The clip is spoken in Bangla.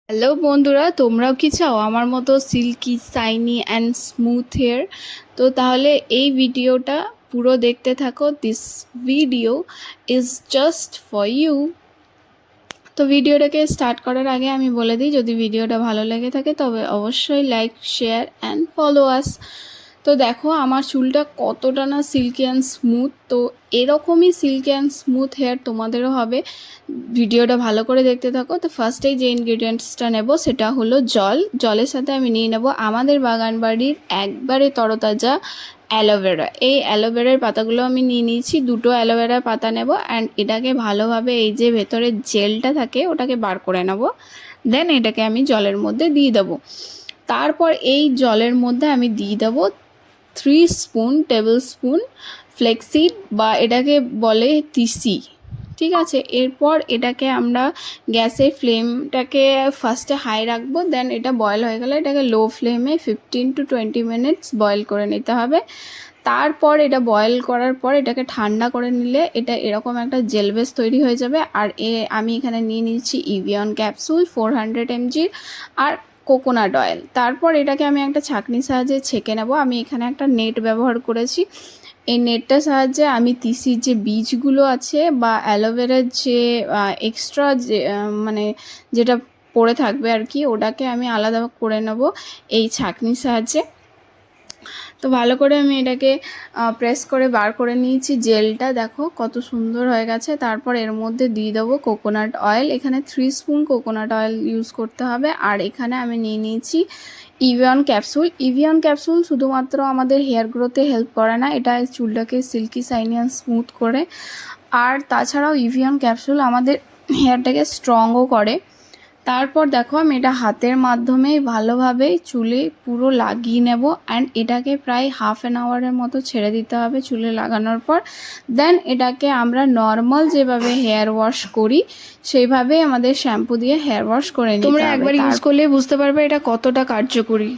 হ্যালো বন্ধুরা, তোমরাও কি চাও আমার মতো silky shiny and smooth hair? তো তাহলে এই ভিডিওটা পুরো দেখতে থাকো। This video is just for you. তো ভিডিওটাকে স্টার্ট করার আগে আমি বলে দিই, যদি ভিডিওটা ভালো লেগে থাকে তবে অবশ্যই লাইক, শেয়ার অ্যান্ড ফলো আস। তো দেখো আমার চুলটা কতটা না সিল্কি অ্যান্ড স্মুথ। তো এরকমই সিল্কি অ্যান্ড স্মুথ হেয়ার তোমাদেরও হবে। ভিডিওটা ভালো করে দেখতে থাকো। তো ফার্স্টেই যে ইনগ্রিডিয়েন্টসটা নেব সেটা হলো জল। জলের সাথে আমি নিয়ে নেব আমাদের বাগান বাড়ির একবারে তরতাজা অ্যালোভেরা। এই অ্যালোভেরার পাতাগুলো আমি নিয়ে নিয়েছি, দুটো অ্যালোভেরার পাতা নেব অ্যান্ড এটাকে ভালোভাবে এই যে ভেতরে জেলটা থাকে ওটাকে বার করে নেব। দেন এটাকে আমি জলের মধ্যে দিয়ে দেবো। তারপর এই জলের মধ্যে আমি দিয়ে দেবো 3 টেবিল স্পুন ফ্লেক্সিড বা এটাকে বলে তিসি। ঠিক আছে, এরপর এটাকে আমরা গ্যাসের ফ্লেমটাকে ফার্স্টে হাই রাখবো। দেন এটা বয়েল হয়ে গেলে এটাকে লো ফ্লেমে 15 to 20 মিনিটস বয়েল করে নিতে হবে। তারপর এটা বয়েল করার পর এটাকে ঠান্ডা করে নিলে এটা এরকম একটা জেল বেস তৈরি হয়ে যাবে। আর আমি এখানে নিয়ে নিচ্ছি ইভিয়ন ক্যাপসুল 400 mg আর কোকোনাট অয়েল। তারপর এটাকে আমি একটা ছাঁকনির সাহায্যে ছেঁকে নেব। আমি এখানে একটা নেট ব্যবহার করেছি। এই নেটটার সাহায্যে আমি তিসির যে বীজগুলো আছে বা অ্যালোভেরার যে এক্সট্রা যে মানে যেটা পড়ে থাকবে আর কি, ওটাকে আমি আলাদা করে নেব এই ছাঁকনির সাহায্যে। তো ভালো করে আমি এটাকে প্রেস করে বার করে নিয়েছি। জেলটা দেখো কত সুন্দর হয়ে গেছে। তারপর এর মধ্যে দিয়ে দেবো কোকোনাট অয়েল। এখানে 3 স্পুন কোকোনাট অয়েল ইউজ করতে হবে। আর এখানে আমি নিয়ে নিয়েছি ইভিয়ন ক্যাপসুল। ইভিয়ন ক্যাপসুল শুধুমাত্র আমাদের হেয়ার গ্রোথে হেল্প করে না, এটা চুলটাকে সিল্কি শাইনি অ্যান্ড স্মুথ করে। আর তাছাড়াও ইভিয়ন ক্যাপসুল আমাদের হেয়ারটাকে স্ট্রংও করে। তারপর দেখো আমি এটা হাতের মাধ্যমে ভালোভাবে চুলে পুরো লাগিয়ে নেব অ্যান্ড এটাকে প্রায় হাফ অ্যান আওয়ারের মতো ছেড়ে দিতে হবে চুলে লাগানোর পর। দেন এটাকে আমরা নর্মাল যেভাবে হেয়ার ওয়াশ করি সেইভাবেই আমাদের শ্যাম্পু দিয়ে হেয়ার ওয়াশ করে নিতে হবে। তোমরা একবার ইউজ করলে বুঝতে পারবে এটা কতটা কার্যকরী।